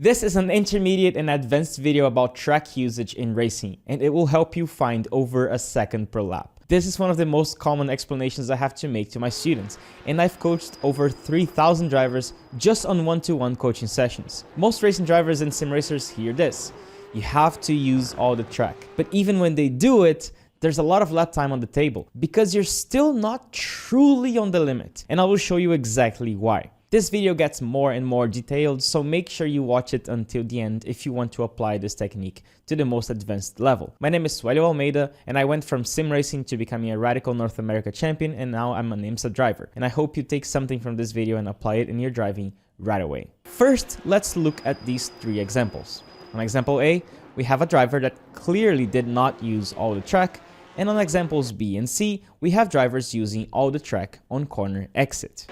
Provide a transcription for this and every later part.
This is an intermediate and advanced video about track usage in racing, and it will help you find over a second per lap. This is one of the most common explanations I have to make to my students, and I've coached over 3,000 drivers just on one-to-one coaching sessions. Most racing drivers and sim racers hear this: you have to use all the track. But even when they do it, there's a lot of lap time on the table because you're still not truly on the limit, and I will show you exactly why. This video gets more and more detailed, so make sure you watch it until the end if you want to apply this technique to the most advanced level. My name is Suelio Almeida, and I went from sim racing to becoming a radical North America champion, and now I'm an IMSA driver. And I hope you take something from this video and apply it in your driving right away. First, let's look at these three examples. On example A, we have a driver that clearly did not use all the track, and on examples B and C, we have drivers using all the track on corner exit.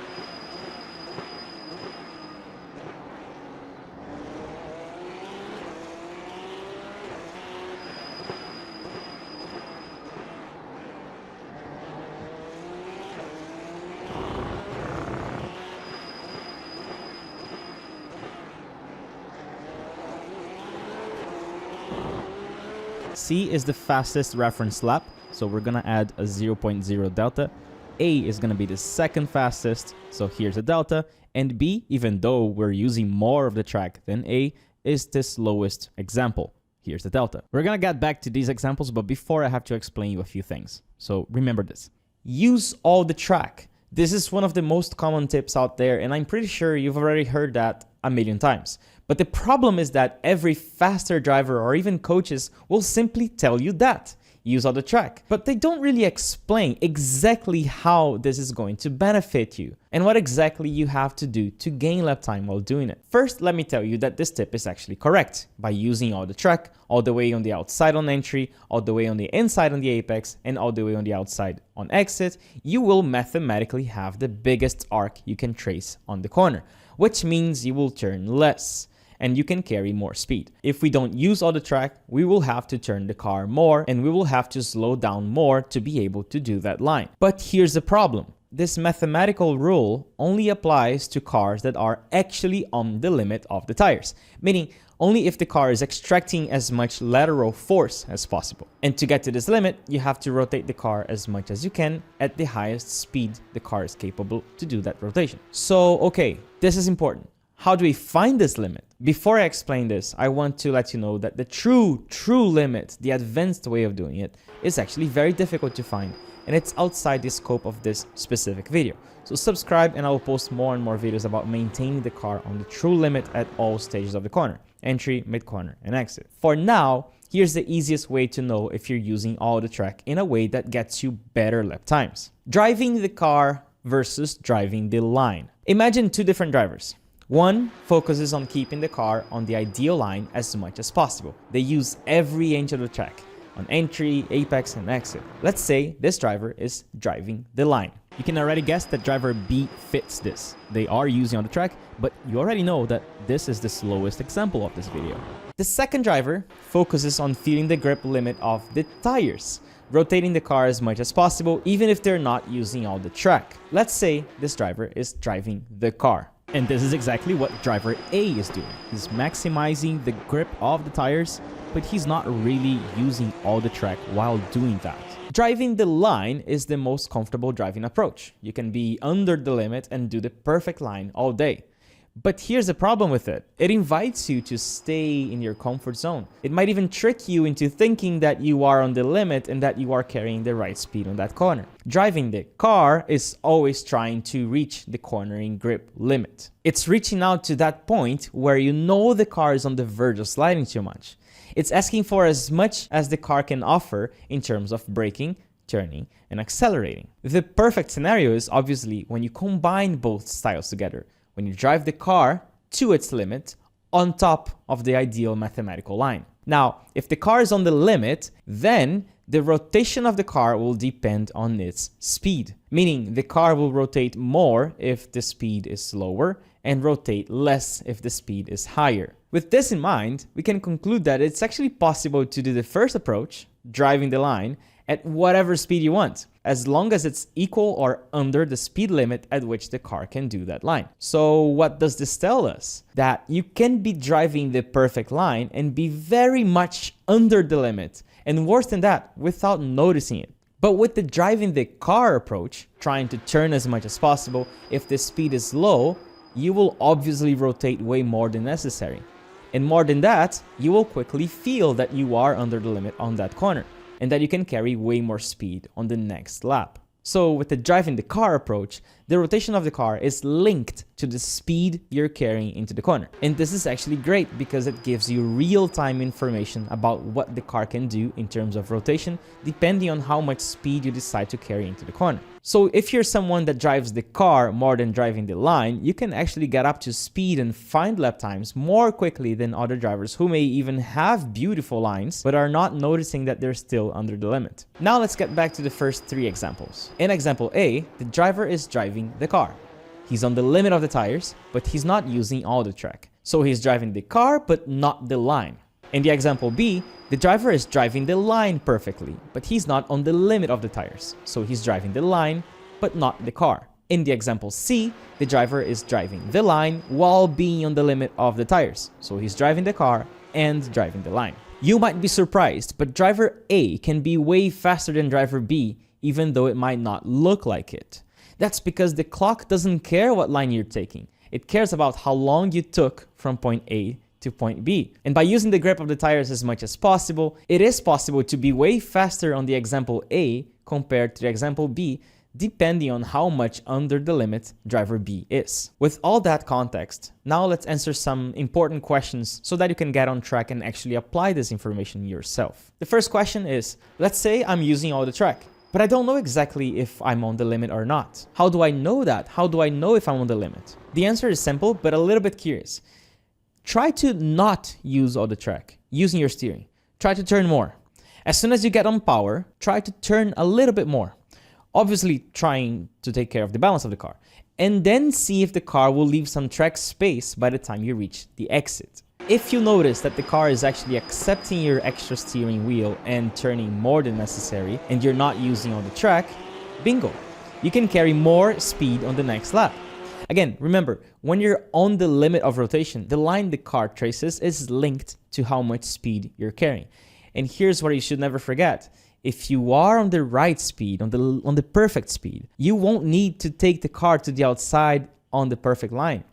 C is the fastest reference lap, so we're gonna add a 0.0 delta. A is gonna be the second fastest, so here's a delta. And B, even though we're using more of the track than A, is the slowest example. Here's the delta. We're gonna get back to these examples, but before I have to explain you a few things. So remember this. Use all the track. This is one of the most common tips out there, and I'm pretty sure you've already heard that a million times. But the problem is that every faster driver or even coaches will simply tell you that. Use all the track. But they don't really explain exactly how this is going to benefit you and what exactly you have to do to gain lap time while doing it. First, let me tell you that this tip is actually correct. By using all the track, all the way on the outside on entry, all the way on the inside on the apex, and all the way on the outside on exit, you will mathematically have the biggest arc you can trace on the corner, which means you will turn less and you can carry more speed. If we don't use all the track, we will have to turn the car more and we will have to slow down more to be able to do that line. But here's the problem. This mathematical rule only applies to cars that are actually on the limit of the tires, meaning only if the car is extracting as much lateral force as possible. And to get to this limit, you have to rotate the car as much as you can at the highest speed the car is capable to do that rotation. So, okay, this is important. How do we find this limit? Before I explain this, I want to let you know that the true limit, the advanced way of doing it, is actually very difficult to find, and it's outside the scope of this specific video. So subscribe and I will post more and more videos about maintaining the car on the true limit at all stages of the corner: entry, mid-corner, and exit. For now, here's the easiest way to know if you're using all the track in a way that gets you better lap times. Driving the car versus driving the line. Imagine two different drivers. One focuses on keeping the car on the ideal line as much as possible. They use every inch of the track on entry, apex, and exit. Let's say this driver is driving the line. You can already guess that driver B fits this. They are using on the track, but you already know that this is the slowest example of this video. The second driver focuses on feeling the grip limit of the tires, rotating the car as much as possible, even if they're not using all the track. Let's say this driver is driving the car. And this is exactly what driver A is doing. He's maximizing the grip of the tires, but he's not really using all the track while doing that. Driving the line is the most comfortable driving approach. You can be under the limit and do the perfect line all day. But here's the problem with it. It invites you to stay in your comfort zone. It might even trick you into thinking that you are on the limit and that you are carrying the right speed on that corner. Driving the car is always trying to reach the cornering grip limit. It's reaching out to that point where you know the car is on the verge of sliding too much. It's asking for as much as the car can offer in terms of braking, turning, and accelerating. The perfect scenario is obviously when you combine both styles together. When you drive the car to its limit on top of the ideal mathematical line. Now, if the car is on the limit, then the rotation of the car will depend on its speed, meaning the car will rotate more if the speed is slower and rotate less if the speed is higher. With this in mind, we can conclude that it's actually possible to do the first approach, driving the line, at whatever speed you want. as long as it's equal or under the speed limit at which the car can do that line. So what does this tell us? That you can be driving the perfect line and be very much under the limit, and worse than that, without noticing it. But with the driving the car approach, trying to turn as much as possible, if the speed is low, you will obviously rotate way more than necessary. And more than that, you will quickly feel that you are under the limit on that corner, and that you can carry way more speed on the next lap. So with the driving the car approach, the rotation of the car is linked to the speed you're carrying into the corner. And this is actually great because it gives you real-time information about what the car can do in terms of rotation, depending on how much speed you decide to carry into the corner. So if you're someone that drives the car more than driving the line, you can actually get up to speed and find lap times more quickly than other drivers who may even have beautiful lines, but are not noticing that they're still under the limit. Now let's get back to the first three examples. In example A, the driver is driving the car. He's on the limit of the tires, but he's not using all the track. So he's driving the car, but not the line. In the example B, the driver is driving the line perfectly, but he's not on the limit of the tires. So he's driving the line, but not the car. In the example C, the driver is driving the line while being on the limit of the tires. So he's driving the car and driving the line. You might be surprised, but driver A can be way faster than driver B, even though it might not look like it. That's because the clock doesn't care what line you're taking. It cares about how long you took from point A to point B. And by using the grip of the tires as much as possible, it is possible to be way faster on the example A compared to the example B, depending on how much under the limit driver B is. With all that context, now let's answer some important questions so that you can get on track and actually apply this information yourself. The first question is, let's say I'm using all the track, but I don't know exactly if I'm on the limit or not. How do I know that? How do I know if I'm on the limit? The answer is simple, but a little bit curious. Try to not use all the track using your steering. Try to turn more. As soon as you get on power, try to turn a little bit more. Obviously trying to take care of the balance of the car. And then see if the car will leave some track space by the time you reach the exit. If you notice that the car is actually accepting your extra steering wheel and turning more than necessary, and you're not using all the track, bingo! You can carry more speed on the next lap. Again, remember, when you're on the limit of rotation, the line the car traces is linked to how much speed you're carrying. And here's what you should never forget. If you are on the right speed, on the perfect speed, you won't need to take the car to the outside on the perfect line.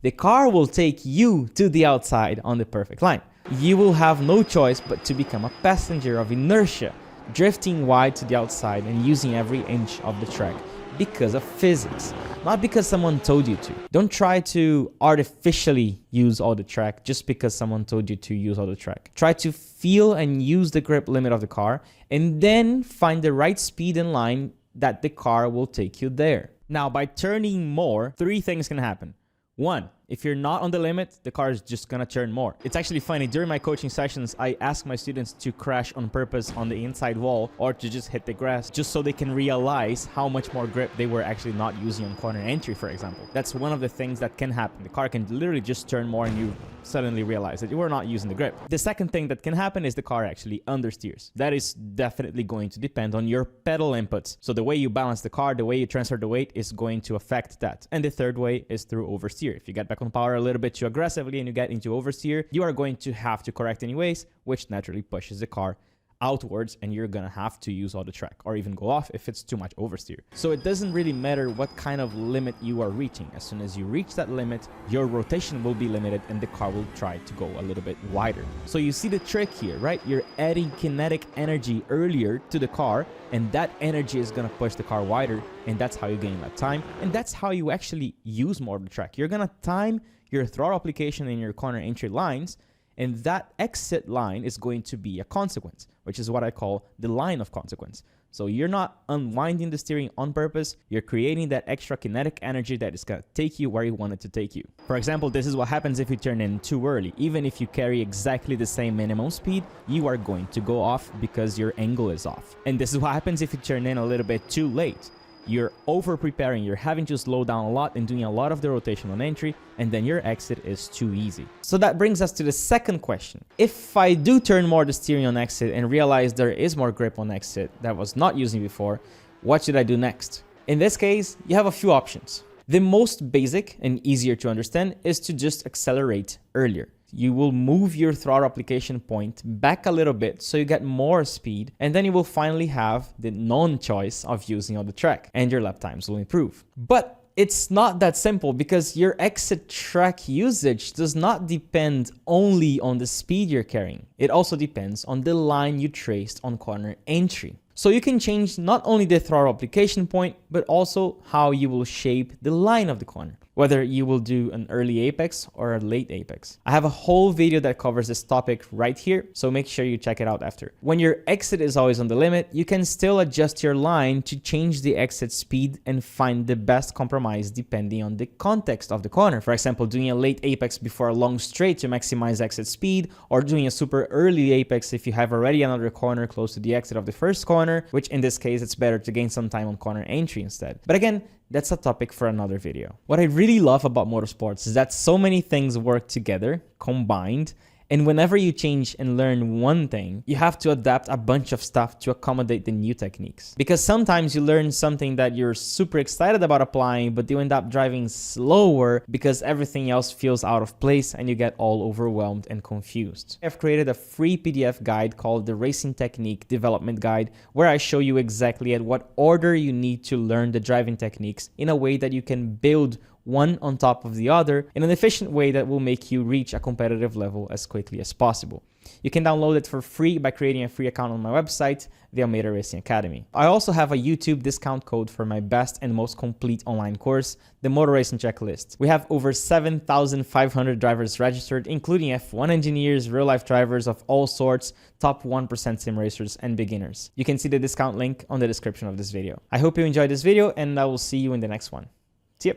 The car will take you to the outside on the perfect line. You will have no choice but to become a passenger of inertia, drifting wide to the outside and using every inch of the track because of physics, not because someone told you to. Don't try to artificially use all the track just because someone told you to use all the track. Try to feel and use the grip limit of the car and then find the right speed and line that the car will take you there. Now, by turning more, three things can happen. One, if you're not on the limit, the car is just gonna turn more. It's actually funny, during my coaching sessions, I ask my students to crash on purpose on the inside wall or to just hit the grass just so they can realize how much more grip they were actually not using on corner entry, for example. That's one of the things that can happen. The car can literally just turn more and you suddenly realize that you were not using the grip. The second thing that can happen is the car actually understeers. That is definitely going to depend on your pedal inputs. So the way you balance the car, the way you transfer the weight is going to affect that. And the third way is through oversteer. If you get back on power a little bit too aggressively and you get into oversteer, you are going to have to correct anyways, which naturally pushes the car outwards and you're gonna have to use all the track or even go off if it's too much oversteer. So it doesn't really matter what kind of limit you are reaching. As soon as you reach that limit, your rotation will be limited and the car will try to go a little bit wider. So you see the trick here, right? You're adding kinetic energy earlier to the car and that energy is gonna push the car wider, and that's how you gain that time, and that's how you actually use more of the track. You're gonna time your throttle application in your corner entry lines, and that exit line is going to be a consequence, which is what I call the line of consequence. So you're not unwinding the steering on purpose, you're creating that extra kinetic energy that is going to take you where you want it to take you. For example, this is what happens if you turn in too early. Even if you carry exactly the same minimum speed, you are going to go off because your angle is off. And this is what happens if you turn in a little bit too late. You're over preparing, you're having to slow down a lot and doing a lot of the rotation on entry, and then your exit is too easy. So that brings us to the second question. If I do turn more the steering on exit and realize there is more grip on exit that I was not using before, What should I do next? In this case, you have a few options. The most basic and easier to understand is to just accelerate earlier. You will move your throttle application point back a little bit so you get more speed, and then you will finally have the non-choice of using on the track, and your lap times will improve. But it's not that simple, because your exit track usage does not depend only on the speed you're carrying. It also depends on the line you traced on corner entry. So you can change not only the throttle application point, but also how you will shape the line of the corner, whether you will do an early apex or a late apex. I have a whole video that covers this topic right here, so make sure you check it out after. When your exit is always on the limit, you can still adjust your line to change the exit speed and find the best compromise depending on the context of the corner. For example, doing a late apex before a long straight to maximize exit speed, or doing a super early apex if you have already another corner close to the exit of the first corner, which in this case, it's better to gain some time on corner entry instead. But again, that's a topic for another video. What I really love about motorsports is that so many things work together, combined, and whenever you change and learn one thing, you have to adapt a bunch of stuff to accommodate the new techniques. Because sometimes you learn something that you're super excited about applying, but you end up driving slower because everything else feels out of place and you get all overwhelmed and confused. I've created a free PDF guide called the Racing Technique Development Guide, where I show you exactly at what order you need to learn the driving techniques in a way that you can build one on top of the other in an efficient way that will make you reach a competitive level as quickly as possible. You can download it for free by creating a free account on my website, the Almeida Racing Academy. I also have a YouTube discount code for my best and most complete online course, the Motor Racing Checklist. We have over 7,500 drivers registered, including F1 engineers, real-life drivers of all sorts, top 1% sim racers, and beginners. You can see the discount link on the description of this video. I hope you enjoyed this video, and I will see you in the next one. See ya!